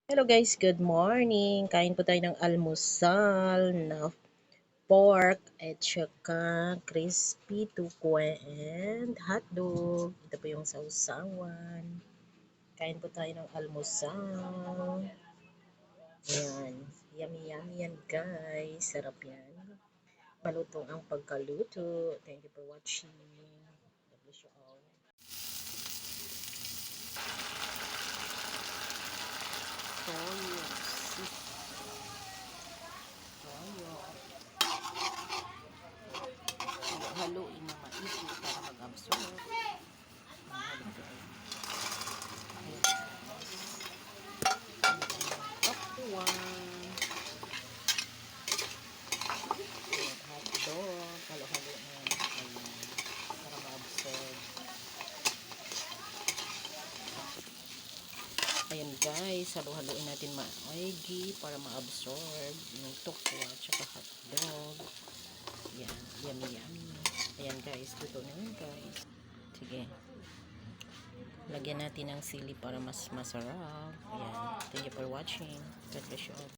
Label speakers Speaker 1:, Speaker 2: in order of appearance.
Speaker 1: Hello guys, good morning. Kain po tayo ng almusal na pork at saka crispy tukwe and hotdog. Ito po yung sausawan. Kain po tayo ng almusal. Ayan. Yummy yummy yan guys. Sarap yan. Malutong ang pagkaluto. Thank you for watching. God bless you all. Haluin ng maigi para mag-absorb. Takpuan. Hotdog. Halo-halo na. Ayan. Para ma-absorb. Ayan guys, halo-haloin natin maigi para ma-absorb yung tokwa at saka hotdog. Ayan, yummy yummy. Ayan guys, luto na yun guys. Sige. Lagyan natin ng sili para mas masarap. Ayan. Thank you for watching. God bless you all.